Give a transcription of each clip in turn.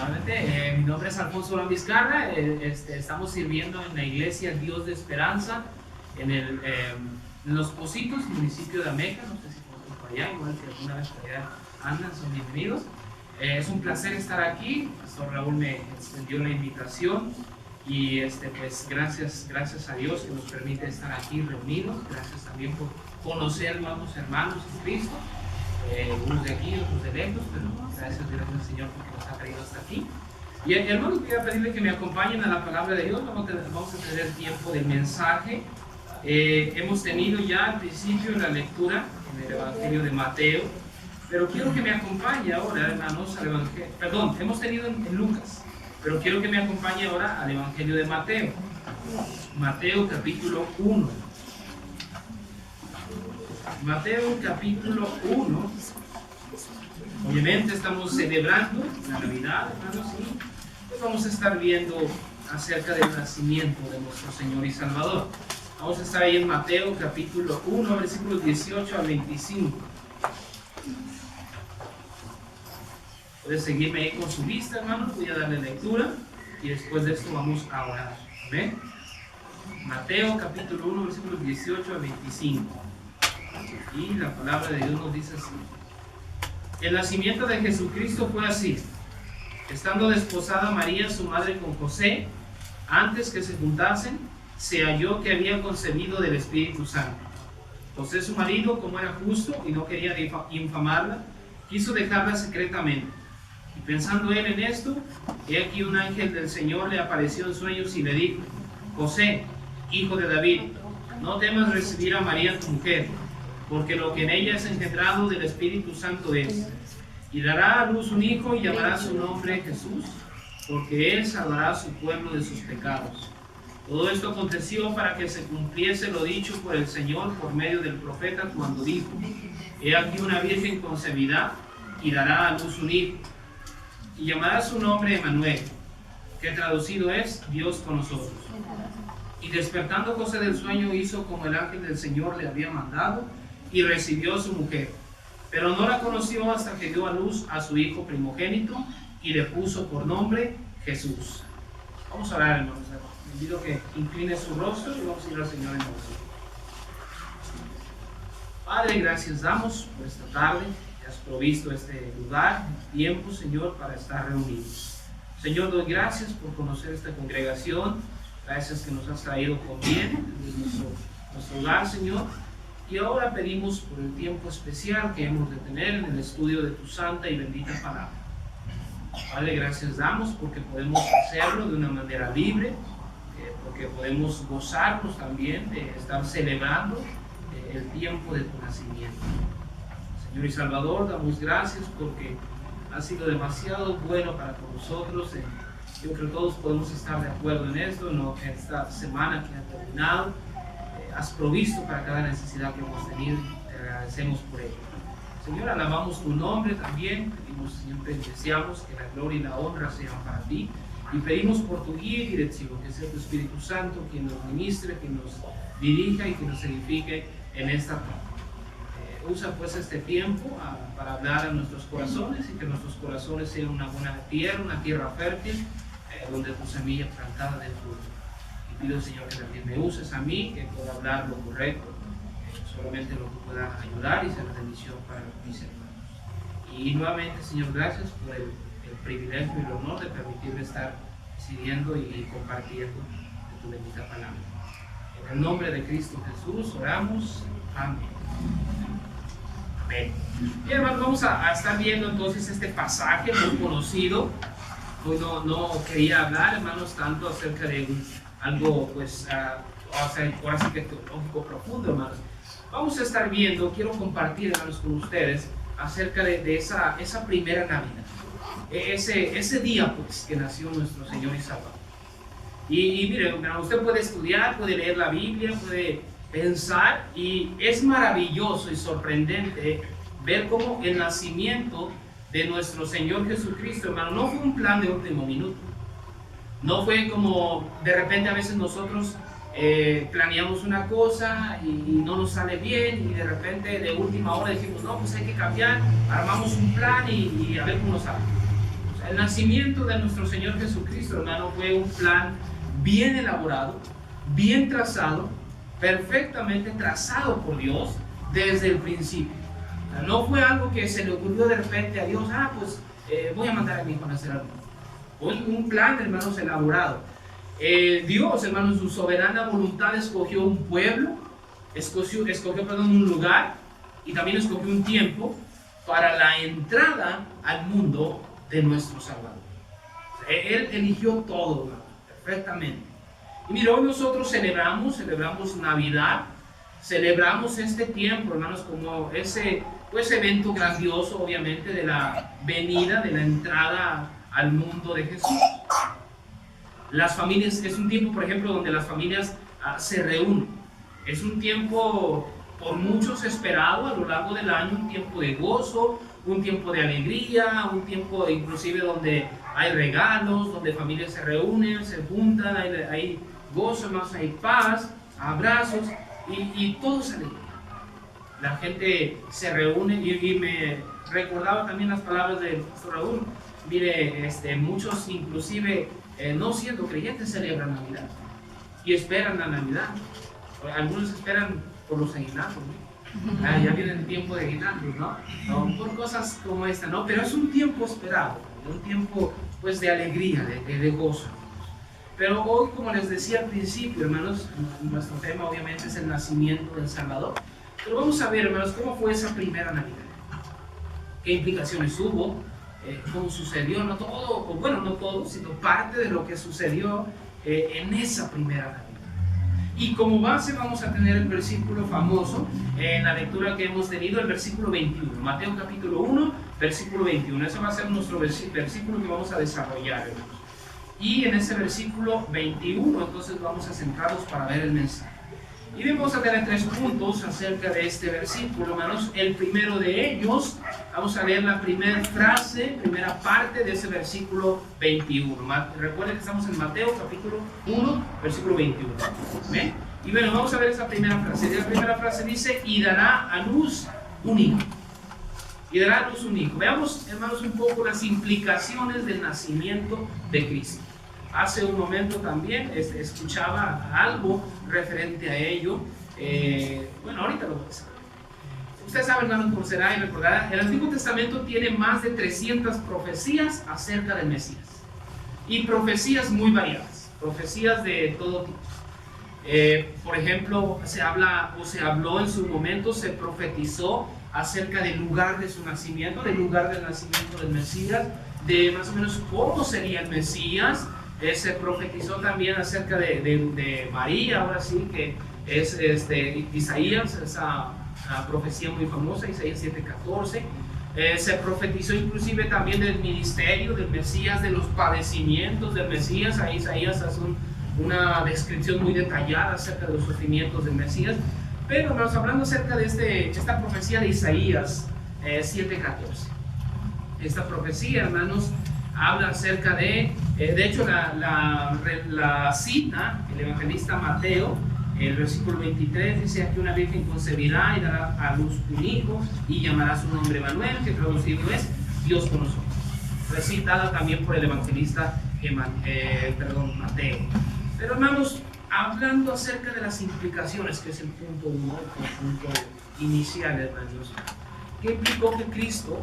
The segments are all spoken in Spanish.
Nuevamente, mi nombre es Alfonso Orán Vizcarra. Estamos sirviendo en la iglesia Dios de Esperanza en Los Pocitos, municipio de Ameca. No sé si conocen por allá, igual si alguna vez por allá andan, son bienvenidos. Es un placer estar aquí. El pastor Raúl me extendió la invitación y pues gracias a Dios que nos permite estar aquí reunidos. Gracias también por conocer nuevos hermanos en Cristo. Unos de aquí, otros de lejos, pero gracias al Señor porque nos ha traído hasta aquí. Y hermanos, voy a pedirle que me acompañen a la palabra de Dios. Vamos a tener tiempo de mensaje. Hemos tenido ya al principio la lectura en el Evangelio de Mateo, pero quiero que me acompañe ahora, hermanos, al Evangelio. Perdón, hemos tenido en Lucas, pero quiero que me acompañe ahora al Evangelio de Mateo. Mateo capítulo 1. Mateo capítulo 1. Obviamente estamos celebrando la Navidad, hermanos, y pues vamos a estar viendo acerca del nacimiento de nuestro Señor y Salvador. Vamos a estar ahí en Mateo capítulo 1, versículos 18 al 25. Puede seguirme ahí con su vista, hermanos. Voy a darle lectura y después de esto vamos a orar. ¿Amén? Mateo capítulo 1, versículos 18 al 25. Y la palabra de Dios nos dice así: el nacimiento de Jesucristo fue así. Estando desposada María, su madre, con José, antes que se juntasen, se halló que había concebido del Espíritu Santo. José, su marido, como era justo y no quería infamarla, quiso dejarla secretamente. Y pensando él en esto, he aquí un ángel del Señor le apareció en sueños y le dijo: José, hijo de David, no temas recibir a María tu mujer, porque lo que en ella es engendrado del Espíritu Santo es. Y dará a luz un hijo y llamará su nombre Jesús, porque él salvará a su pueblo de sus pecados. Todo esto aconteció para que se cumpliese lo dicho por el Señor por medio del profeta, cuando dijo: he aquí una virgen concebirá y dará a luz un hijo, y llamará su nombre Emmanuel, que traducido es Dios con nosotros. Y despertando José del sueño, hizo como el ángel del Señor le había mandado, y recibió a su mujer, pero no la conoció hasta que dio a luz a su hijo primogénito y le puso por nombre Jesús. Vamos a orar, hermanos. Les pido que incline su rostro y vamos a ir al Señor en oración. Padre, gracias damos por esta tarde que has provisto este lugar, tiempo, Señor, para estar reunidos. Señor, doy gracias por conocer esta congregación. Gracias que nos has traído con bien en nuestro hogar, Señor. Y ahora pedimos por el tiempo especial que hemos de tener en el estudio de tu santa y bendita palabra. Padre, gracias damos porque podemos hacerlo de una manera libre, porque podemos gozarnos también de estar celebrando el tiempo de tu nacimiento. Señor y Salvador, damos gracias porque ha sido demasiado bueno para nosotros. Yo creo que todos podemos estar de acuerdo en esto, en esta semana que ha terminado. Has provisto para cada necesidad que hemos tenido y te agradecemos por ello. Señor, alabamos tu nombre también. Pedimos, siempre deseamos que la gloria y la honra sean para ti. Y pedimos por tu guía y dirección, que sea tu Espíritu Santo quien nos ministre, quien nos dirija y que nos edifique en esta tarde. Usa pues este tiempo para hablar a nuestros corazones y que nuestros corazones sean una buena tierra, una tierra fértil, donde tu semilla plantada del fruto. Y pido, Señor, que también me uses a mí, que pueda hablar lo correcto, solamente lo que pueda ayudar y ser bendición para mis hermanos. Y nuevamente, Señor, gracias por el privilegio y el honor de permitirme estar siguiendo y compartiendo de tu bendita palabra. En el nombre de Cristo Jesús oramos. Amén. Amén. Bien, hermanos, vamos a estar viendo entonces este pasaje muy conocido. Hoy no quería hablar, hermanos, tanto acerca de algo, pues, ahora sí que teológico profundo, hermanos. Vamos a estar viendo, quiero compartir, hermanos, con ustedes acerca de esa primera Navidad. Ese día, pues, que nació nuestro Señor y Salvador. Y mire, usted puede estudiar, puede leer la Biblia, puede pensar, y es maravilloso y sorprendente ver cómo el nacimiento de nuestro Señor Jesucristo, hermano, no fue un plan de último minuto. No fue como de repente a veces nosotros planeamos una cosa y no nos sale bien, y de repente de última hora decimos, no, pues hay que cambiar, armamos un plan y a ver cómo nos sale. El nacimiento de nuestro Señor Jesucristo, hermano, fue un plan bien elaborado, bien trazado, perfectamente trazado por Dios desde el principio. O sea, no fue algo que se le ocurrió de repente a Dios, pues voy a mandar a mi hijo a nacer al mundo. Fue un plan, hermanos, elaborado. Dios, hermanos, su soberana voluntad escogió un pueblo, escogió un lugar y también escogió un tiempo para la entrada al mundo de nuestro Salvador. Él eligió todo, hermano, perfectamente. Y mira, hoy nosotros celebramos Navidad, celebramos este tiempo, hermanos, como ese evento grandioso, obviamente, de la venida, de la entrada al mundo de Jesús. Las familias, es un tiempo, por ejemplo, donde las familias se reúnen. Es un tiempo por muchos esperado a lo largo del año, un tiempo de gozo, un tiempo de alegría, un tiempo inclusive donde hay regalos, donde familias se reúnen, se juntan, hay gozo, más hay paz, abrazos y todo es alegría. La gente se reúne y me recordaba también las palabras de Pastor Raúl. Mire, muchos inclusive no siendo creyentes celebran Navidad y esperan la Navidad. Algunos esperan por los aguinaldos, ¿no? Ya viene el tiempo de aguinaldos, ¿no? Por cosas como esta, ¿no? Pero es un tiempo esperado, un tiempo pues de alegría, de gozo. Pero hoy, como les decía al principio, hermanos, nuestro tema obviamente es el nacimiento del Salvador. Pero vamos a ver, hermanos, cómo fue esa primera Navidad. ¿Qué implicaciones hubo? ¿Cómo sucedió? No todo, o bueno, no todo, sino parte de lo que sucedió en esa primera Navidad. Y como base vamos a tener el versículo famoso en la lectura que hemos tenido, el versículo 21. Mateo capítulo 1, versículo 21. Ese va a ser nuestro versículo que vamos a desarrollar, hermanos. Y en ese versículo 21, entonces vamos a centrarnos para ver el mensaje. Y bien, vamos a tener 3 puntos acerca de este versículo, hermanos. El primero de ellos, vamos a leer la primera frase, primera parte de ese versículo 21. Recuerden que estamos en Mateo capítulo 1, versículo 21. ¿Ven? Y bueno, vamos a ver esa primera frase. La primera frase dice, y dará a luz un hijo. Y dará a luz un hijo. Veamos, hermanos, un poco las implicaciones del nacimiento de Cristo. Hace un momento también escuchaba algo referente a ello. Bueno, ahorita lo voy a decir. Ustedes saben, hermanos, por será y recordarán, el Antiguo Testamento tiene más de 300 profecías acerca del Mesías. Y profecías muy variadas, profecías de todo tipo. Por ejemplo, se habló en su momento, se profetizó acerca del lugar de su nacimiento, del lugar del nacimiento del Mesías, de más o menos cómo sería el Mesías. Se profetizó también acerca de María, ahora sí, que es Isaías, esa profecía muy famosa, Isaías 7:14. Se profetizó inclusive también del ministerio del Mesías, de los padecimientos del Mesías. Ahí Isaías hace una descripción muy detallada acerca de los sufrimientos del Mesías. Pero hermanos, hablando acerca de esta profecía de Isaías 7:14. Esta profecía, hermanos, habla acerca de hecho la cita el evangelista Mateo, el versículo 23 dice que una virgen concebirá y dará a luz un hijo y llamará su nombre Emmanuel, que traducido es Dios con nosotros. Fue citada también por el evangelista Mateo. Pero hermanos, hablando acerca de las implicaciones, que es el punto 1, el punto inicial, hermanos, ¿qué implicó que Cristo,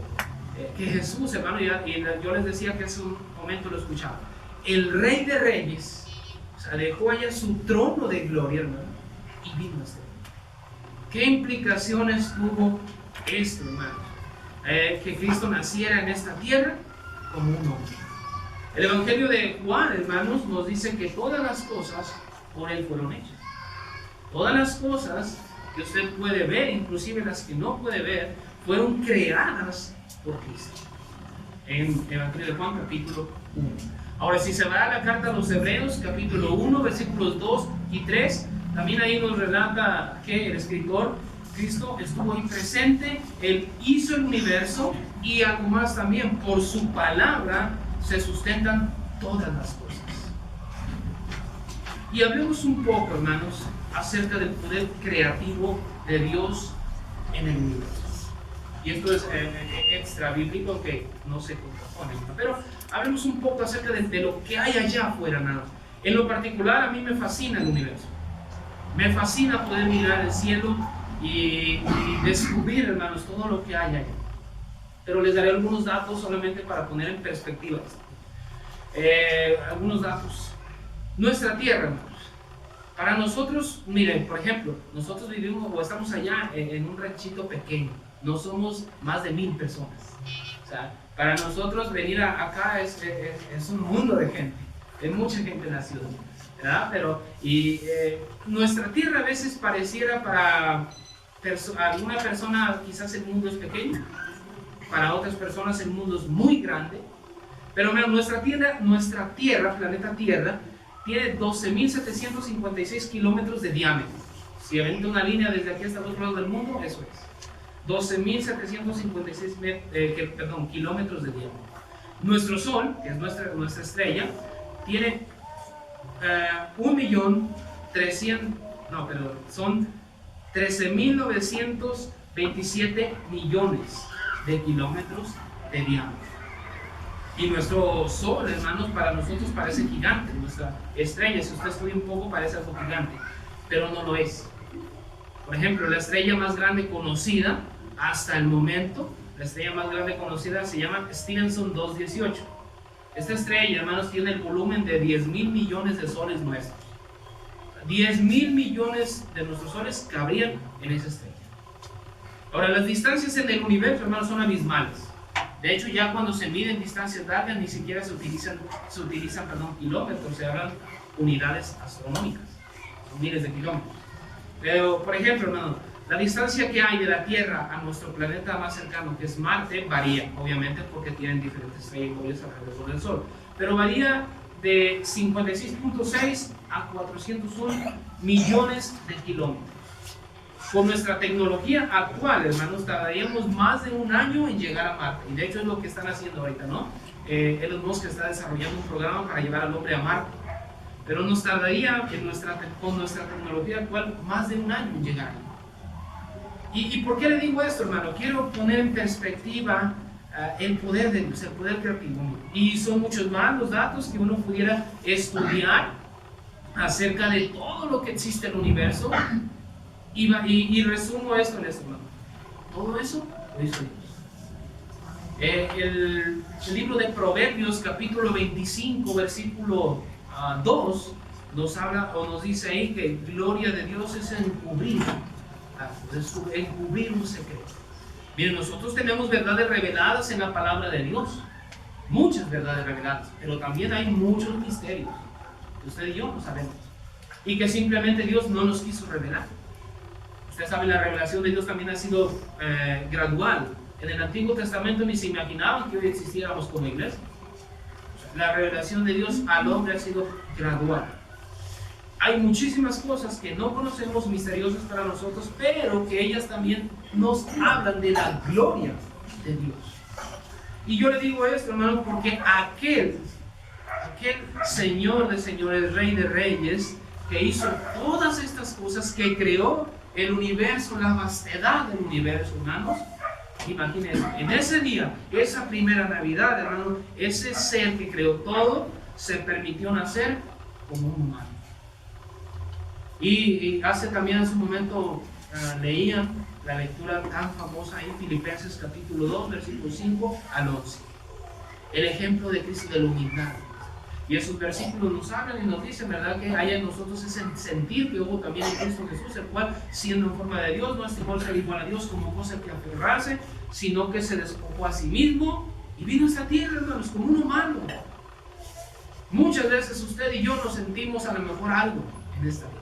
que Jesús, hermano, yo les decía que hace un momento lo escuchaba, el Rey de Reyes, o sea, dejó allá su trono de gloria, hermano, y vino a este mundo? ¿Qué implicaciones tuvo esto, hermano? Que Cristo naciera en esta tierra como un hombre. El Evangelio de Juan, hermanos, nos dice que todas las cosas por Él fueron hechas. Todas las cosas que usted puede ver, inclusive las que no puede ver, fueron creadas por Cristo. En el Evangelio de Juan, capítulo 1. Ahora, si se va a la carta a los Hebreos, capítulo 1, versículos 2 y 3, también ahí nos relata que el escritor, Cristo, estuvo ahí presente, Él hizo el universo y algo más también, por su palabra se sustentan todas las cosas. Y hablemos un poco, hermanos, acerca del poder creativo de Dios en el universo. Y esto es extra bíblico que no se contrapone. Pero hablemos un poco acerca de lo que hay allá afuera, hermanos. En lo particular, a mí me fascina el universo. Me fascina poder mirar el cielo y descubrir, hermanos, todo lo que hay allá. Pero les daré algunos datos solamente para poner en perspectiva esto. Algunos datos. Nuestra tierra, hermanos. Para nosotros, miren, por ejemplo, nosotros vivimos o estamos allá en un ranchito pequeño. No somos más de 1000 personas. O sea, para nosotros venir acá es un mundo de gente. Hay mucha gente en la ciudad, ¿verdad? Pero, nuestra tierra a veces pareciera para alguna persona quizás el mundo es pequeño, para otras personas el mundo es muy grande. Pero mira, nuestra tierra, planeta Tierra, tiene 12.756 kilómetros de diámetro. Si avienta una línea desde aquí hasta el otro lado del mundo, eso es. 12.756 kilómetros de diámetro. Nuestro Sol, que es nuestra estrella, tiene 13.927 millones de kilómetros de diámetro. Y nuestro Sol, hermanos, para nosotros parece gigante. Nuestra estrella, si usted estudia un poco, parece algo gigante, pero no lo es. Por ejemplo, la estrella más grande conocida hasta el momento, la estrella más grande conocida se llama Stevenson 218. Esta estrella, hermanos, tiene el volumen de 10.000 millones de soles nuestros. 10.000 millones de nuestros soles cabrían en esa estrella. Ahora, las distancias en el universo, hermanos, son abismales. De hecho, ya cuando se miden distancias largas, ni siquiera se utilizan kilómetros, se hablan unidades astronómicas, son miles de kilómetros. Pero, por ejemplo, hermano, la distancia que hay de la Tierra a nuestro planeta más cercano, que es Marte, varía, obviamente, porque tienen diferentes trayectorias alrededor del Sol. Pero varía de 56.6 a 401 millones de kilómetros. Con nuestra tecnología actual, hermanos, tardaríamos más de un año en llegar a Marte. Y de hecho es lo que están haciendo ahorita, ¿no? Elon Musk está desarrollando un programa para llevar al hombre a Marte. Pero nos tardaría con nuestra tecnología actual más de un año en llegar ahí. ¿Y por qué le digo esto, hermano? Quiero poner en perspectiva el poder de Dios, el poder creativo. Y son muchos más los datos que uno pudiera estudiar acerca de todo lo que existe en el universo. Y resumo esto en esto, hermano. Todo eso lo hizo Dios. El libro de Proverbios, capítulo 25, versículo 2, nos habla o nos dice ahí que gloria de Dios es encubrir un secreto. Miren, nosotros tenemos verdades reveladas en la palabra de Dios, muchas verdades reveladas, pero también hay muchos misterios que usted y yo no sabemos y que simplemente Dios no nos quiso revelar. Usted sabe, la revelación de Dios también ha sido gradual. En el Antiguo Testamento ni se imaginaban que hoy existiéramos como iglesia. La revelación de Dios al hombre ha sido gradual. Hay muchísimas cosas que no conocemos, misteriosas para nosotros, pero que ellas también nos hablan de la gloria de Dios. Y yo le digo esto, hermano, porque aquel Señor de señores, Rey de reyes, que hizo todas estas cosas, que creó el universo, la vastedad del universo, hermanos, imagínense, en ese día, esa primera Navidad, hermano, ese ser que creó todo, se permitió nacer como un humano. Y hace su momento leía la lectura tan famosa en Filipenses capítulo 2, versículos 5 al 11. El ejemplo de Cristo de la humildad. Y esos versículos nos hablan y nos dicen, ¿verdad?, que hay en nosotros ese sentir que hubo también en Cristo Jesús, el cual, siendo en forma de Dios, no estimó ser igual a Dios como cosa que aferrarse, sino que se despojó a sí mismo y vino a esta tierra, hermanos, como un humano. Muchas veces usted y yo nos sentimos a lo mejor algo en esta vida.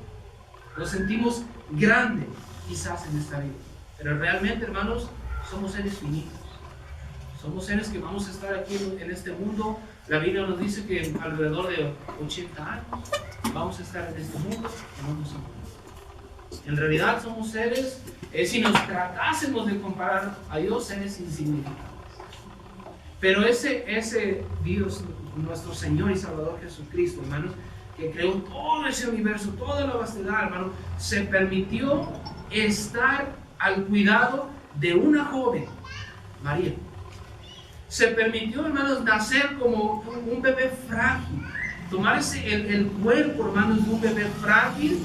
Nos sentimos grandes quizás en esta vida. Pero realmente, hermanos, somos seres finitos. Somos seres que vamos a estar aquí en este mundo. La Biblia nos dice que alrededor de 80 años vamos a estar en este mundo y no nos amamos. En realidad somos seres, si nos tratásemos de comparar a Dios, seres insignificantes. Pero ese Dios, nuestro Señor y Salvador Jesucristo, hermanos, que creó todo ese universo, toda la vastedad, hermano, se permitió estar al cuidado de una joven, María. Se permitió, hermanos, nacer como un bebé frágil. Tomarse el cuerpo, hermanos, de un bebé frágil.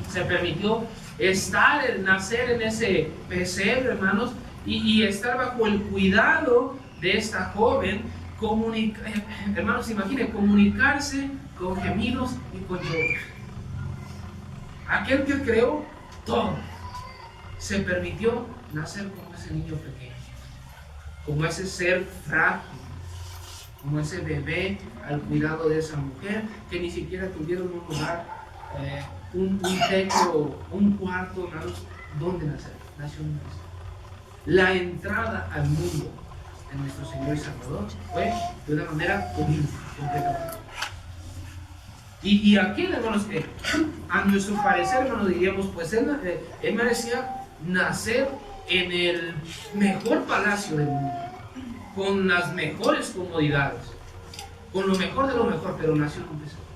Se permitió nacer en ese pesebre, hermanos, y estar bajo el cuidado de esta joven. Hermanos, imaginen, comunicarse con gemidos y con lloros. Aquel que creó todo se permitió nacer como ese niño pequeño, como ese ser frágil, como ese bebé al cuidado de esa mujer que ni siquiera tuvieron un lugar, un techo, un cuarto, hermanos, donde nacer. Nació en Cristo. La entrada al mundo de nuestro Señor y Salvador fue de una manera humilde, completamente. Y aquí, hermanos, a nuestro parecer, hermanos, diríamos, pues él merecía nacer en el mejor palacio del mundo, con las mejores comodidades, con lo mejor de lo mejor, pero nació en un pesebre.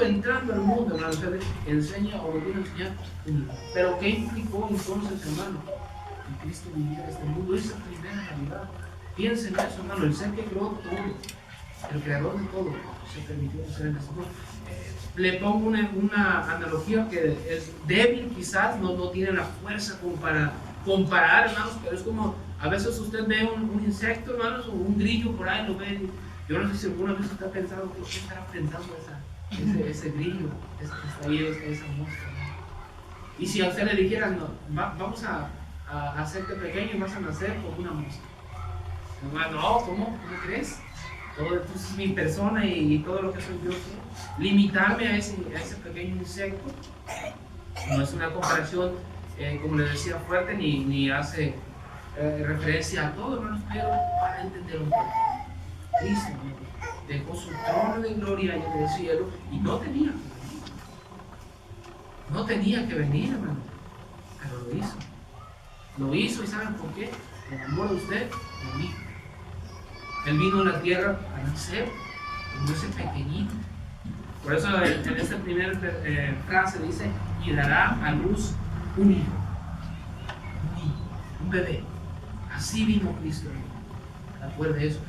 Entrando al mundo, hermanos, él enseña o lo viene a enseñar. Pero ¿qué implicó entonces, hermano, que Cristo viviera en este mundo? Esa primera Navidad. Piensen en eso, hermano, el ser que creó todo, el creador de todo, se permitió nacer en este mundo. Le pongo una analogía que es débil, quizás no tiene la fuerza como para comparar, hermanos, pero es como a veces usted ve un insecto, hermanos, o un grillo por ahí, lo ve. Yo no sé si alguna vez usted ha pensado, ¿qué estará pensando ese grillo, que está ahí, esa mosca? Y si a usted le dijeran, no, vamos a hacerte pequeño y vas a nacer como una mosca. No, ¿cómo crees? Todo es mi persona y todo lo que soy yo. Limitarme a ese pequeño insecto no es una comparación, como le decía, fuerte, ni hace referencia a todo, hermanos, pero para entender un poco. Cristo dejó su trono de gloria allá en el cielo y no tenía que venir. No tenía que venir, hermano, pero lo hizo. Lo hizo, ¿y saben por qué? Por amor a usted y a mí. Él vino a la tierra a nacer como ese pequeñito. Por eso en esta primera frase dice, y dará a luz un hijo. Un bebé. Así vino Cristo. Recuerde eso.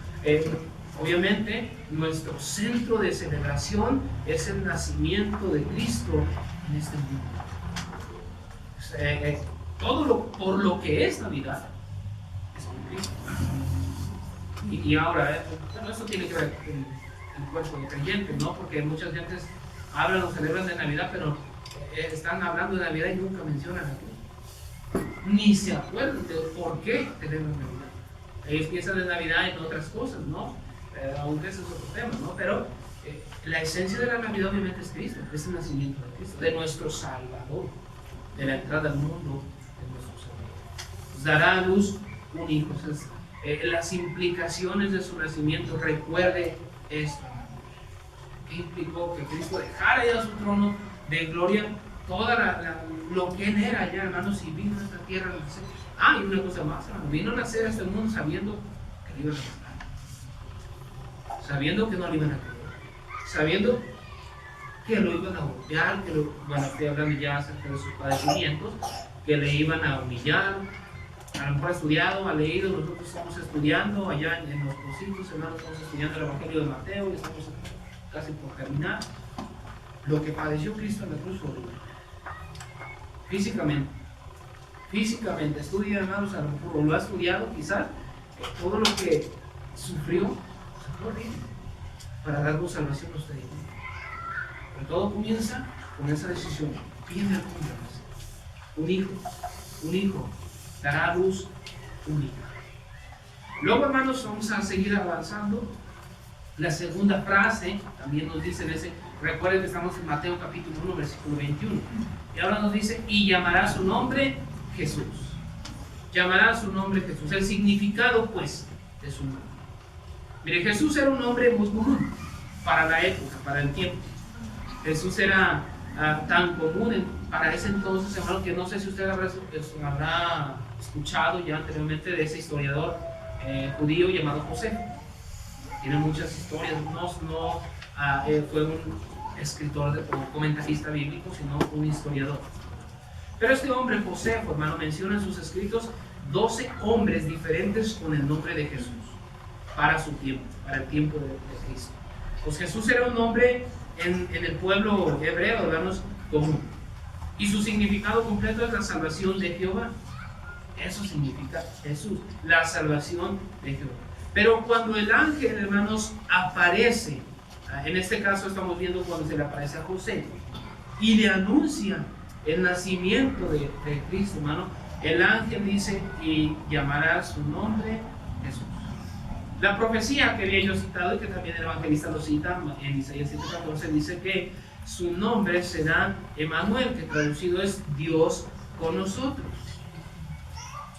Obviamente, nuestro centro de celebración es el nacimiento de Cristo en este mundo. Todo por lo que es Navidad es por Cristo. Y ahora, eso tiene que ver con el cuerpo de creyente, ¿no? Porque muchas gentes hablan o celebran de Navidad, pero están hablando de Navidad y nunca mencionan a Cristo. Ni se acuerdan de por qué celebran Navidad. Ellos piensan en Navidad en otras cosas, ¿no? Aunque ese es otro tema, ¿no? Pero la esencia de la Navidad obviamente es Cristo, es el nacimiento de Cristo, de nuestro Salvador, de la entrada al mundo de nuestro Salvador. Nos dará a luz un hijo. O sea, las implicaciones de su nacimiento, recuerde esto. ¿Qué implicó? Que Cristo dejara ya su trono de gloria, toda lo que él era ya, hermanos, y vino a esta tierra a nacer. Y una cosa más, hermano, vino a nacer a este mundo sabiendo que le iban a matar, sabiendo que no le iban a creer, sabiendo que lo iban a golpear, estoy hablando ya acerca de sus padecimientos, que le iban a humillar. A lo mejor ha estudiado, ha leído, nosotros estamos estudiando allá en los Pocitos, hermanos, estamos estudiando el Evangelio de Mateo y estamos casi por terminar. Lo que padeció Cristo en la cruz fue horrible. Físicamente, estudia, hermanos, a lo mejor lo ha estudiado, quizás, todo lo que sufrió horrible para darnos salvación a usted. Pero todo comienza con esa decisión. ¿Quién me un hijo? Dará a luz un hijo. Luego, hermanos, vamos a seguir avanzando. La segunda frase también nos dice recuerden que estamos en Mateo capítulo 1, versículo 21. Y ahora nos dice, y llamará su nombre Jesús. Llamará su nombre Jesús. El significado, pues, de su nombre. Mire, Jesús era un nombre muy común para la época, para el tiempo. Jesús era tan común para ese entonces, hermano, que no sé si usted habrá escuchado ya anteriormente de ese historiador judío llamado José. Tiene muchas historias, no fue un escritor o comentarista bíblico, sino un historiador. Pero este hombre, Josefo, hermano, menciona en sus escritos 12 hombres diferentes con el nombre de Jesús para su tiempo, para el tiempo de Cristo. Pues Jesús era un hombre en el pueblo hebreo, hermanos, común. Y su significado completo es la salvación de Jehová. Eso significa Jesús, la salvación de Jehová. Pero cuando el ángel, hermanos, aparece, en este caso estamos viendo cuando se le aparece a José y le anuncia el nacimiento de Cristo, hermano, el ángel dice: y llamará su nombre Jesús. La profecía que había yo citado y que también el evangelista lo cita en Isaías 7:14 dice que su nombre será Emmanuel, que traducido es Dios con nosotros.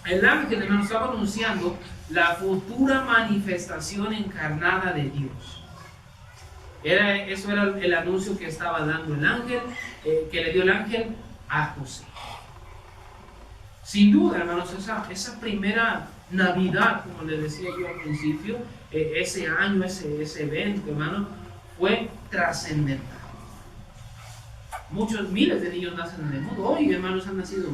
El ángel, hermano, estaba anunciando la futura manifestación encarnada de Dios. Eso era el anuncio que estaba dando el ángel, que le dio el ángel a José. Sin duda, hermanos, esa primera Navidad, como les decía yo al principio, ese año, ese evento, hermano, fue trascendental. Miles de niños nacen en el mundo. Hoy, hermanos, han nacido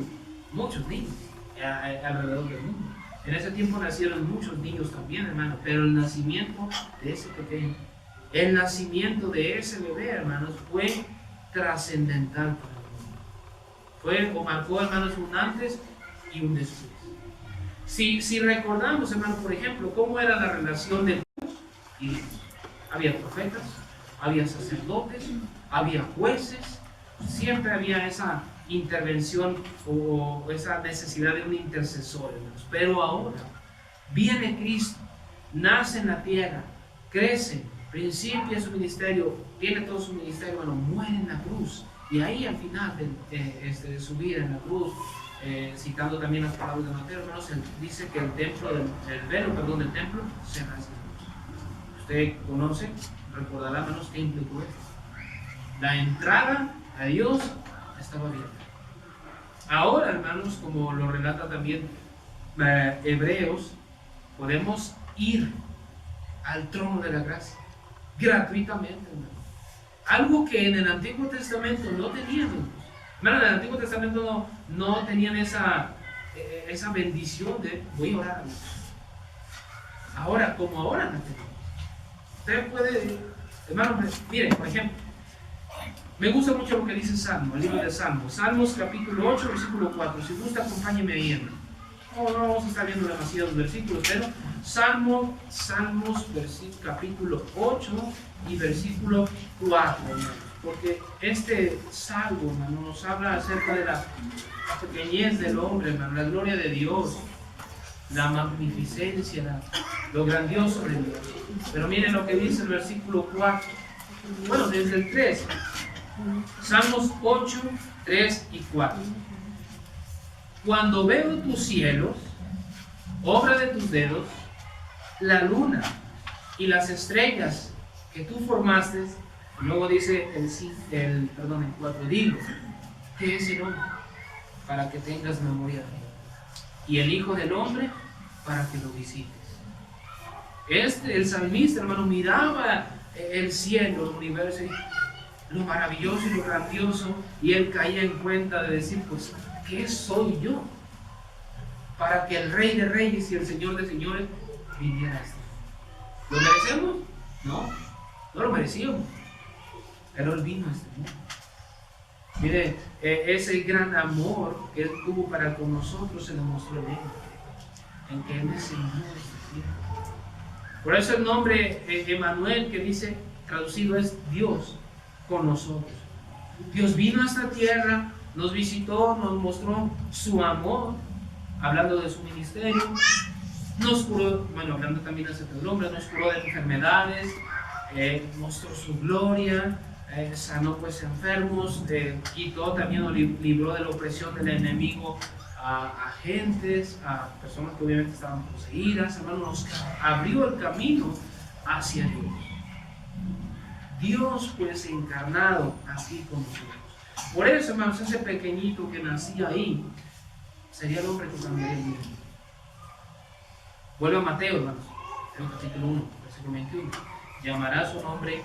muchos niños alrededor del mundo. En ese tiempo nacieron muchos niños también, hermano, pero el nacimiento de ese pequeño, el nacimiento de ese bebé, hermanos, fue trascendental para el mundo. Marcó, hermanos, un antes y un después. Si recordamos, hermanos, por ejemplo, cómo era la relación de Dios y Dios. Había profetas, había sacerdotes, había jueces, siempre había esa intervención o esa necesidad de un intercesor, hermanos. Pero ahora viene Cristo, nace en la tierra, crece, principia su ministerio, tiene todo su ministerio, hermano, muere en la cruz. Y ahí al final de su vida en la cruz, citando también las palabras de Mateo, hermanos, él dice que el velo del templo se rasga. Usted conoce, recordará, hermanos, qué implicó esto. La entrada a Dios estaba abierta. Ahora, hermanos, como lo relata también Hebreos, podemos ir al trono de la gracia gratuitamente, hermanos. Algo que en el Antiguo Testamento no teníamos. Hermano, en el Antiguo Testamento no tenían esa bendición de voy a orar a Dios. Ahora, como ahora la tenemos. Usted puede, hermano, miren, por ejemplo, me gusta mucho lo que dice Salmo, el libro de Salmos. Salmos capítulo 8, versículo 4. Si gusta, acompáñeme ahí. No vamos a estar viendo demasiados versículos, pero Salmos, capítulo 8 y versículo 4. Porque este salmo, hermano, nos habla acerca de la pequeñez del hombre, hermano, la gloria de Dios, la magnificencia, lo grandioso de Dios. Pero miren lo que dice el versículo 4. Bueno, desde el 3. Salmos 8, 3 y 4. Cuando veo tus cielos, obra de tus dedos, la luna y las estrellas que tú formaste, luego dice el 4, digo, ¿qué es el hombre? Para que tengas memoria de él, y el Hijo del Hombre para que lo visites. El salmista, hermano, miraba el cielo, el universo, lo maravilloso y lo grandioso, y él caía en cuenta de decir, pues, ¿qué soy yo? Para que el Rey de Reyes y el Señor de Señores viniera a este mundo. ¿Lo merecemos? No lo merecíamos. Pero Él vino a este mundo. Mire, ese gran amor que Él tuvo para con nosotros se demostró en Él, en que Él descendió de este cielo. Por eso el nombre Emmanuel, que dice, traducido es Dios con nosotros. Dios vino a esta tierra, nos visitó, nos mostró su amor, hablando de su ministerio, nos curó, bueno, hablando también acerca del hombre, nos curó de enfermedades, mostró su gloria, sanó pues enfermos, quitó también o libró de la opresión del enemigo a gentes, a personas que obviamente estaban poseídas, hermano, nos abrió el camino hacia Dios. Dios pues encarnado aquí con nosotros. Por eso, hermanos, ese pequeñito que nacía ahí sería el hombre que cambiaría el mundo. Vuelve a Mateo, hermanos, en el capítulo 1, versículo 21. Llamará su nombre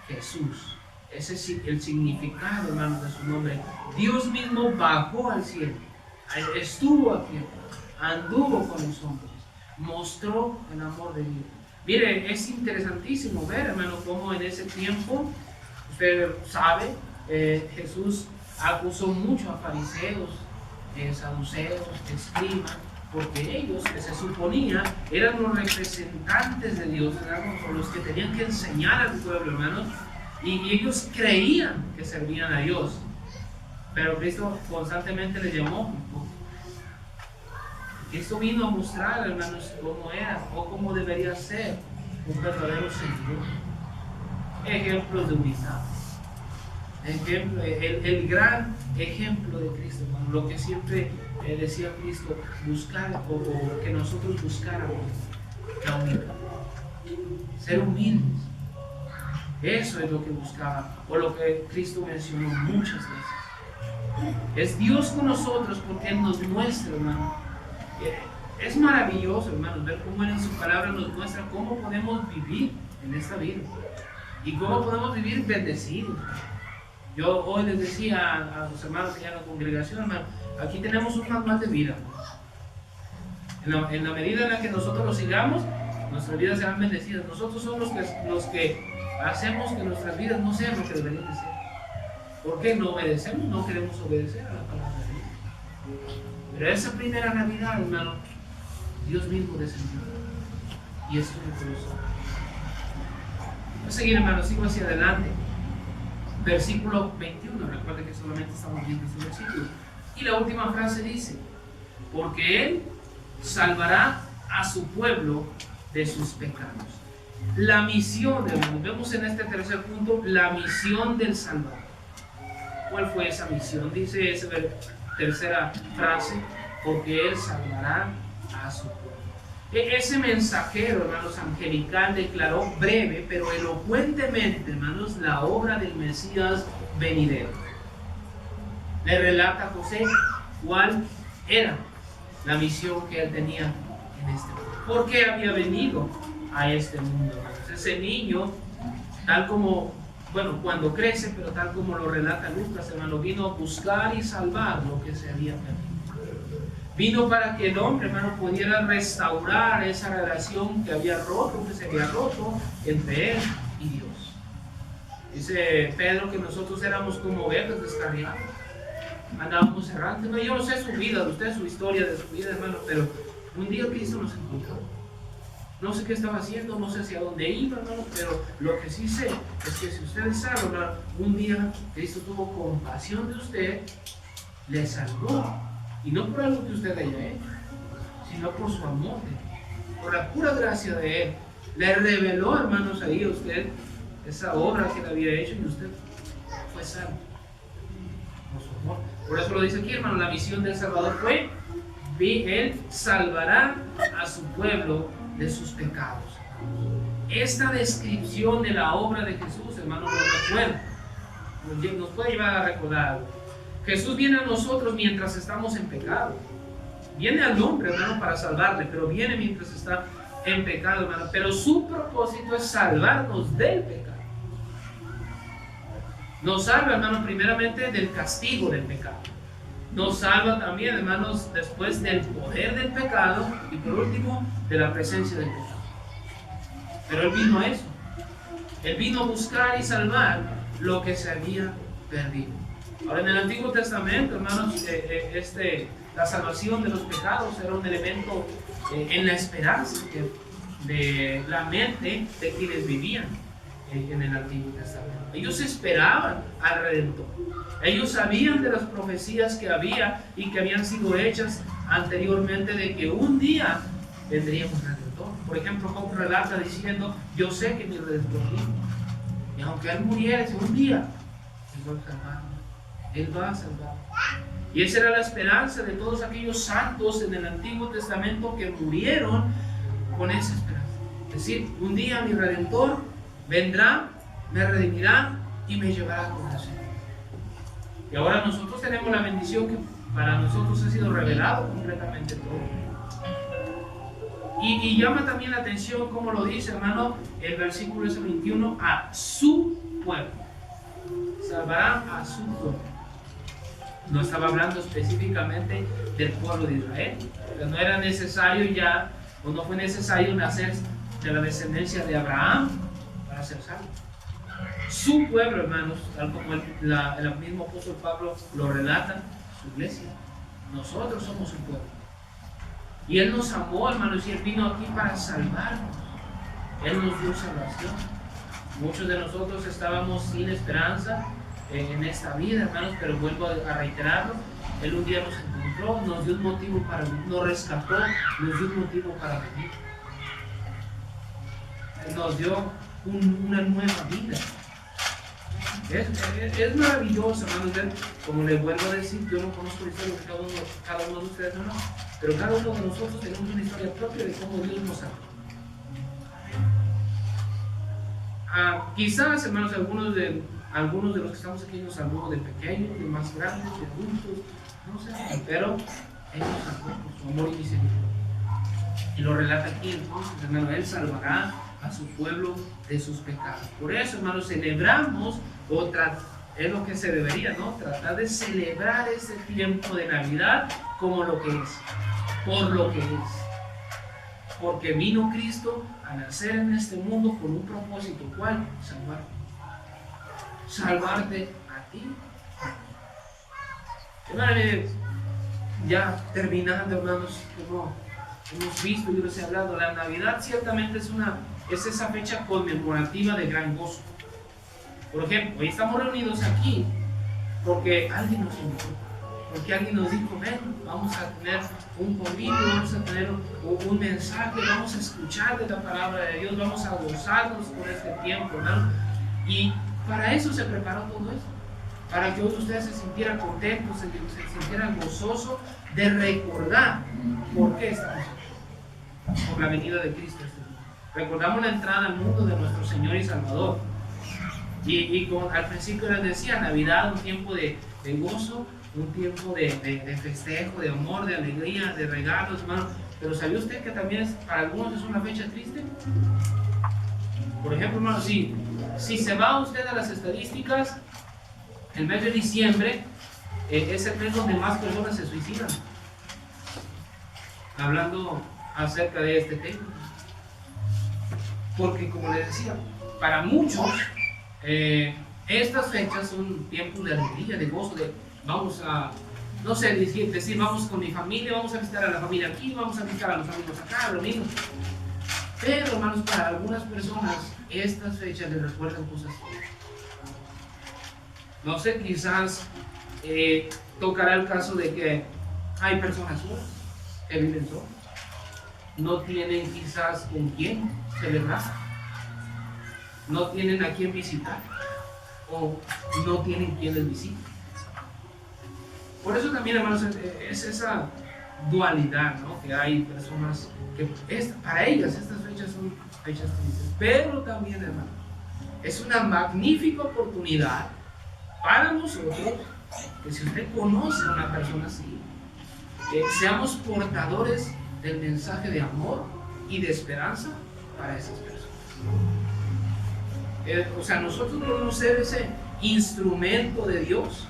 Jesús, Ese es el significado, hermanos, de su nombre. Dios mismo bajó al cielo, estuvo aquí, anduvo con los hombres, mostró el amor de Dios. Mire, es interesantísimo ver, hermano, cómo en ese tiempo, usted sabe, Jesús acusó mucho a fariseos, saduceos, escribas, porque ellos, que se suponía, eran los representantes de Dios, eran los que tenían que enseñar al pueblo, hermanos, y ellos creían que servían a Dios, pero Cristo constantemente les llamó. Cristo vino a mostrar, hermanos, cómo era o cómo debería ser un verdadero seguidor. Ejemplos de humildad, el gran ejemplo de Cristo, hermano, lo que siempre decía Cristo, buscar o que nosotros buscáramos la humildad, ser humildes. Eso es lo que buscaba, o lo que Cristo mencionó muchas veces. Es Dios con nosotros porque Él nos muestra, hermano. Es maravilloso, hermanos, ver cómo Él en su palabra nos muestra cómo podemos vivir en esta vida y cómo podemos vivir bendecidos. Yo hoy les decía a los hermanos que ya en la congregación, hermano, aquí tenemos un manual de vida. En la medida en la que nosotros lo sigamos, nuestras vidas serán bendecidas. Nosotros somos los que hacemos que nuestras vidas no sean lo que deberían de ser. ¿Por qué no obedecemos? No queremos obedecer a la palabra de Dios. Pero esa primera Navidad, hermano, Dios mismo descendió y estuvo con nosotros. Voy a seguir, hermano, sigo hacia adelante. Versículo 21, recuerde que solamente estamos viendo este versículo. Y la última frase dice: porque Él salvará a su pueblo de sus pecados. La misión, hermanos, vemos en este tercer punto la misión del Salvador. ¿Cuál fue esa misión? Dice esa tercera frase: porque Él salvará a su pueblo. Ese mensajero, hermanos, angelical declaró breve pero elocuentemente, hermanos, la obra del Mesías venidero. Le relata a José cuál era la misión que él tenía en este mundo. ¿Por qué había venido a este mundo, hermanos? Ese niño, tal como, bueno, cuando crece, pero tal como lo relata Lucas, hermano, vino a buscar y salvar lo que se había perdido. Vino para que el hombre, hermano, pudiera restaurar esa relación que se había roto entre él y Dios. Dice Pedro que nosotros éramos como ovejas descarriadas, andábamos errantes. No, yo no sé su vida, usted su historia de su vida, hermano, pero un día Cristo nos encontró. No sé qué estaba haciendo, no sé hacia dónde iba, hermano, pero lo que sí sé es que si usted sabe, hermano, un día Cristo tuvo compasión de usted, le salvó. Y no por algo que usted haya hecho, sino por su amor, por la pura gracia de Él. Le reveló, hermanos, ahí a usted esa obra que Él había hecho y usted fue salvo por su amor. Por eso lo dice aquí, hermano, la misión del Salvador fue: Él salvará a su pueblo de sus pecados. Esta descripción de la obra de Jesús, hermano, nos recuerda, nos puede llevar a recordar algo. Jesús viene a nosotros mientras estamos en pecado. Viene al hombre, hermano, para salvarle, pero viene mientras está en pecado, hermano. Pero su propósito es salvarnos del pecado. Nos salva, hermano, primeramente del castigo del pecado. Nos salva también, hermanos, después del poder del pecado y por último de la presencia del pecado. Pero Él vino a eso. Él vino a buscar y salvar lo que se había perdido. Ahora, en el Antiguo Testamento, hermanos, la salvación de los pecados era un elemento en la esperanza de la mente de quienes vivían en el Antiguo Testamento. Ellos esperaban al Redentor. Ellos sabían de las profecías que había y que habían sido hechas anteriormente de que un día vendría un Redentor. Por ejemplo, Job relata diciendo: yo sé que mi Redentor vive, y aunque Él muriera un día, Él va a salvarme. Él va a salvar. Y esa era la esperanza de todos aquellos santos en el Antiguo Testamento que murieron con esa esperanza. Es decir, un día mi Redentor vendrá, me redimirá y me llevará con el Señor. Y ahora nosotros tenemos la bendición que para nosotros ha sido revelado completamente todo. Y llama también la atención, como lo dice, hermano, el versículo 21, a su pueblo. salvará a su pueblo. No estaba hablando específicamente del pueblo de Israel. No era necesario ya, o no fue necesario nacer de la descendencia de Abraham para ser salvo. Su pueblo, hermanos, tal como el mismo apóstol Pablo lo relata, su iglesia. Nosotros somos su pueblo. Y Él nos amó, hermanos, y Él vino aquí para salvarnos. Él nos dio salvación. Muchos de nosotros estábamos sin esperanza en esta vida, hermanos, pero vuelvo a reiterarlo. Él un día nos encontró, nos dio un motivo para vivir, nos rescató, nos dio un motivo para vivir. Él nos dio una nueva vida. Es maravilloso, hermanos. Como les vuelvo a decir, yo no conozco la historia de cada uno de ustedes, no, pero cada uno de nosotros tenemos una historia propia de cómo Dios nos salvó. Quizás, hermanos, algunos de los que estamos aquí nos salvó de pequeños, de más grandes, de adultos, no sé, pero Él nos salvó por su amor y misericordia. Y lo relata aquí entonces, hermano, Él salvará a su pueblo de sus pecados. Por eso, hermanos, celebramos, es lo que se debería, ¿no? Tratar de celebrar ese tiempo de Navidad como lo que es, por lo que es. Porque vino Cristo a nacer en este mundo con un propósito. ¿Cuál? Salvarte a ti. Hermano, ya terminando, hermanos, como hemos visto y les he hablado, la Navidad ciertamente es esa fecha conmemorativa de gran gozo. Por ejemplo, hoy estamos reunidos aquí porque alguien nos invitó, porque alguien nos dijo: ven, vamos a tener un convivio, vamos a tener un mensaje, vamos a escuchar de la palabra de Dios, vamos a gozarnos por este tiempo, ¿no? Y para eso se preparó todo eso, para que hoy ustedes se sintieran contentos, se sintieran gozosos de recordar por qué estamos aquí, por la venida de Cristo. Recordamos la entrada al mundo de nuestro Señor y Salvador. Y como al principio les decía, Navidad, un tiempo de gozo, un tiempo de festejo, de amor, de alegría, de regalos, hermano. Pero ¿sabía usted que también para algunos es una fecha triste? Por ejemplo, hermano, si se va usted a las estadísticas, el mes de diciembre es el mes donde más personas se suicidan. Hablando acerca de este tema. Porque, como les decía, para muchos estas fechas son tiempos de alegría, de gozo, de vamos a, no sé, decir vamos con mi familia, vamos a visitar a la familia aquí, vamos a visitar a los amigos acá, lo mismo. Pero, hermanos, para algunas personas estas fechas les recuerdan cosas. No sé, quizás tocará el caso de que hay personas solas que viven solas, no tienen quizás con quién celebrar, no tienen a quién visitar o no tienen quien les visite. Por eso también, hermanos, es esa dualidad, ¿no? Que hay personas que para ellas estas fechas son fechas tristes, pero también, hermanos, es una magnífica oportunidad para nosotros que si usted conoce a una persona así, seamos portadores del mensaje de amor y de esperanza para esas personas. O sea, nosotros debemos ser ese instrumento de Dios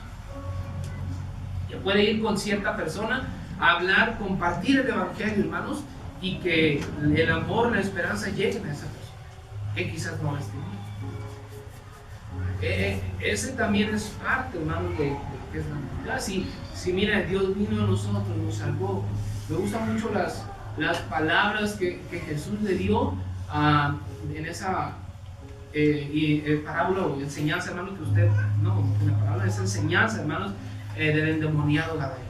que puede ir con cierta persona a hablar, compartir el evangelio, hermanos, y que el amor, la esperanza lleguen a esa persona que quizás no esté. Ese también es parte, hermano, de que es la Navidad. Si mira, Dios vino a nosotros, nos salvó. Me gustan mucho las palabras que Jesús le dio en esa parábola o enseñanza, hermanos, que usted, no, la palabra es enseñanza, hermanos, del endemoniado Gadareno.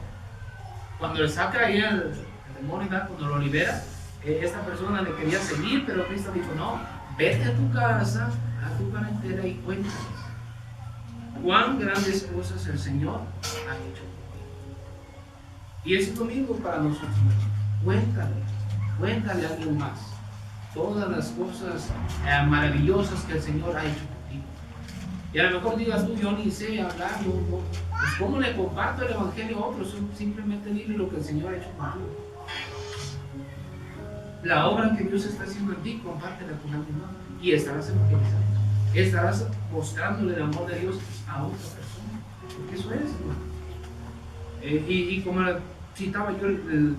Cuando le saca ahí el demonio, cuando lo libera, esta persona le quería seguir, pero Cristo dijo: no, vete a tu casa, a tu parentela y cuéntales cuán grandes cosas el Señor ha hecho. Y eso es lo mismo para nosotros. Cuéntale a alguien más todas las cosas maravillosas que el Señor ha hecho contigo. Y a lo mejor digas tú: yo ni sé hablar, pues ¿cómo le comparto el evangelio a otros? Simplemente dile lo que el Señor ha hecho contigo. La obra que Dios está haciendo en ti, compártela con alguien más y estarás evangelizando. estarás mostrándole el amor de Dios a otra persona. Porque eso es, hermano. Y como citaba yo el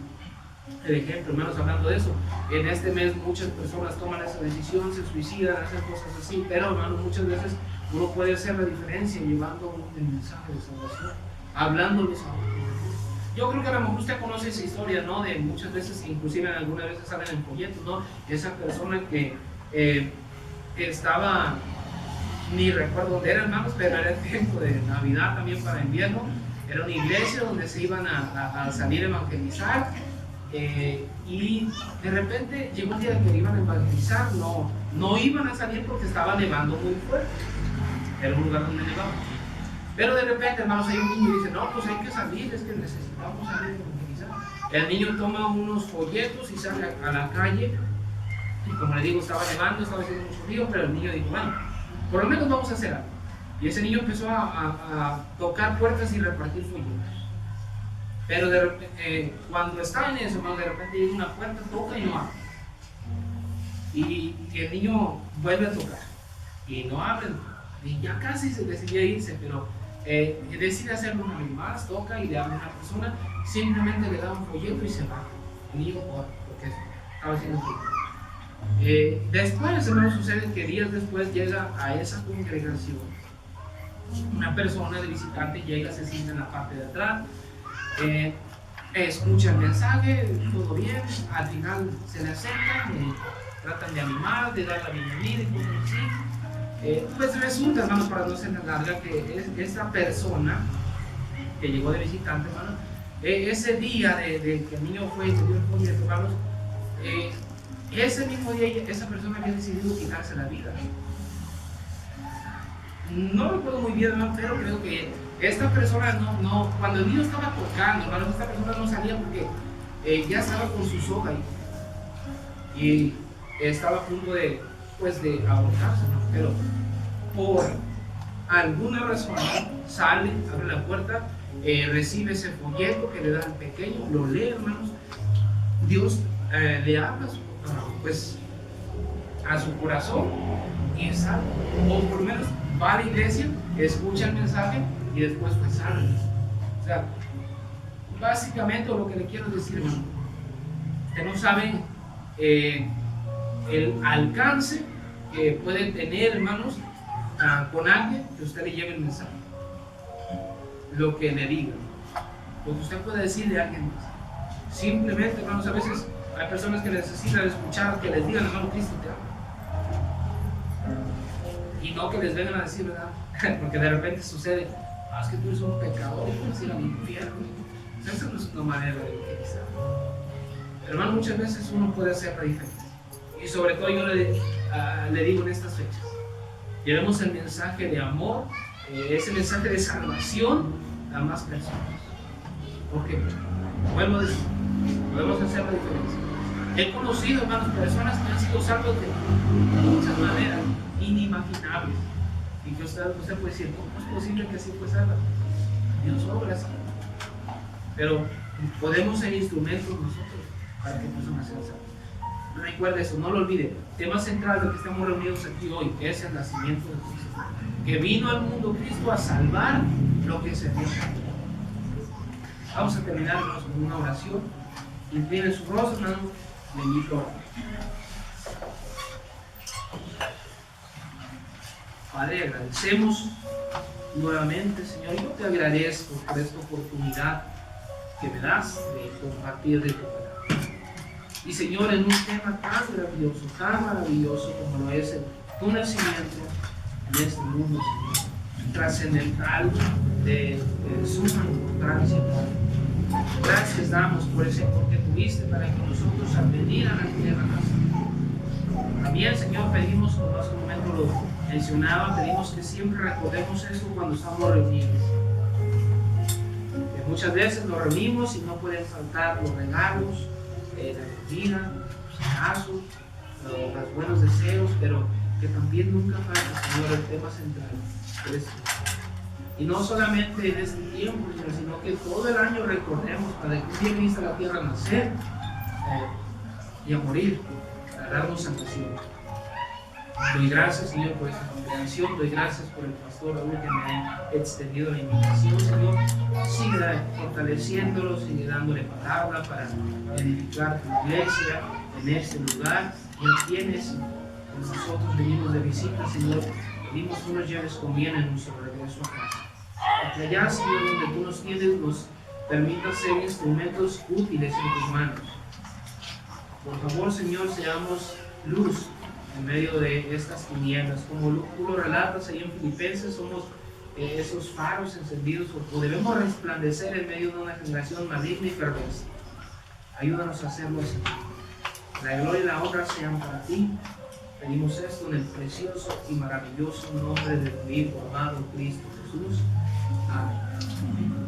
ejemplo, hermanos, hablando de eso, en este mes muchas personas toman esa decisión, se suicidan, hacen cosas así, pero, hermanos, muchas veces uno puede hacer la diferencia llevando el mensaje de salvación, hablándoles a otros. Yo creo que a lo mejor usted conoce esa historia, ¿no? De muchas veces, inclusive algunas veces salen en folletos, ¿no? Esa persona que estaba, ni recuerdo dónde era, hermanos, pero era el tiempo de Navidad también para invierno. Era una iglesia donde se iban a salir a evangelizar, y de repente llegó un día que iban a evangelizar, no iban a salir porque estaba nevando muy fuerte, era un lugar donde nevaba. Pero de repente, hermanos, hay un niño y dice, no, pues hay que salir, es que necesitamos salir a evangelizar. El niño toma unos folletos y sale a la calle, y como le digo, estaba nevando, estaba haciendo mucho frío, pero el niño dijo, bueno, por lo menos vamos a hacer algo. Y ese niño empezó a tocar puertas y repartir folletos. Pero de repente, cuando está en eso, hermano, de repente llega una puerta, toca y no abre. Y el niño vuelve a tocar y no abre. Y ya casi se decide irse, pero decide hacerlo una vez más, toca y le abre a una persona, simplemente le da un folleto y se va. El niño corre porque estaba haciendo frío. Después, hermano, sucede que días después llega a esa congregación una persona de visitante, llega, se sienta en la parte de atrás, escucha el mensaje, todo bien, al final se le acercan, tratan de animar, de dar la bienvenida y cosas así. Pues resulta, hermanos, para no ser larga, que esta persona que llegó de visitante, hermanos, ese día de que el niño fue y se dio el folleto, hermanos, ese mismo día esa persona había decidido quitarse la vida. No recuerdo muy bien, hermano, pero creo que esta persona no, cuando el niño estaba tocando, hermano, esta persona no salía porque ya estaba con su soga ahí y estaba a punto de ahorcarse, ¿no? Pero por alguna razón sale, abre la puerta, recibe ese folleto que le da al pequeño, lo lee, hermanos. Dios le habla a su corazón y sale, o por lo menos va a la iglesia, escucha el mensaje y después sale. O sea, básicamente lo que le quiero decir, hermano, que no saben el alcance que puede tener, hermanos, con alguien que usted le lleve el mensaje, lo que le diga, lo que usted puede decirle a alguien más. Simplemente, hermanos, a veces hay personas que necesitan escuchar que les digan, hermano, Cristo te ama. Y no que les vengan a decir, ¿verdad? Porque de repente sucede, es que tú eres un pecador y puedes ir al infierno. Esa no es una manera de utilizar. Pero, hermano, muchas veces uno puede hacer la diferencia. Y sobre todo yo le digo en estas fechas, llevemos el mensaje de amor, ese mensaje de salvación a más personas. Porque, vuelvo a decir, podemos hacer la diferencia. He conocido, hermanos, personas que han sido salvas de muchas maneras inimaginables. Y que usted puede decir, ¿cómo es posible que así fue salva? Dios obra así. Pero podemos ser instrumentos nosotros para que personas sean salvas. Recuerde eso, no lo olvide. Tema central de que estamos reunidos aquí hoy es el nacimiento de Cristo. Que vino al mundo Cristo a salvar lo que se dio. Vamos a terminar con una oración. Inclinen su rostro, hermano. Le invito a orar. Padre, agradecemos nuevamente, Señor. Yo te agradezco por esta oportunidad que me das de compartir de tu palabra. Y, Señor, en un tema tan maravilloso como lo es tu nacimiento en este mundo, Señor, trascendental, de suma importancia. Gracias damos por ese amor que tuviste para que nosotros al venir a la tierra nacimos. También, Señor, pedimos, como hace un momento lo mencionaba, pedimos que siempre recordemos eso cuando estamos reunidos. Que muchas veces nos reunimos y no pueden faltar los regalos, la comida, los abrazos, los buenos deseos, pero que también nunca falta, Señor, el tema central. Y no solamente en este tiempo, sino que todo el año recordemos para que un día viniste a la tierra a nacer y a morir, para darnos salvación. Doy gracias, Señor, por esta congregación. Doy gracias por el pastor Raúl que me ha extendido la invitación, Señor. Sigue fortaleciéndolo, sigue dándole palabra para edificar tu iglesia en este lugar. Ya tienes, nosotros venimos de visita, Señor. Pedimos que nos lleves con bien en nuestro regreso a casa. Porque allá, Señor, donde tú nos tienes, nos permitas ser instrumentos útiles en tus manos. Por favor, Señor, seamos luz en medio de estas tinieblas. Como tú lo relatas ahí en Filipenses, somos esos faros encendidos, o debemos resplandecer en medio de una generación maligna y perversa. Ayúdanos a hacerlo así. La gloria y la honra sean para ti. Pedimos esto en el precioso y maravilloso nombre de tu Hijo amado Cristo Jesús. Amén.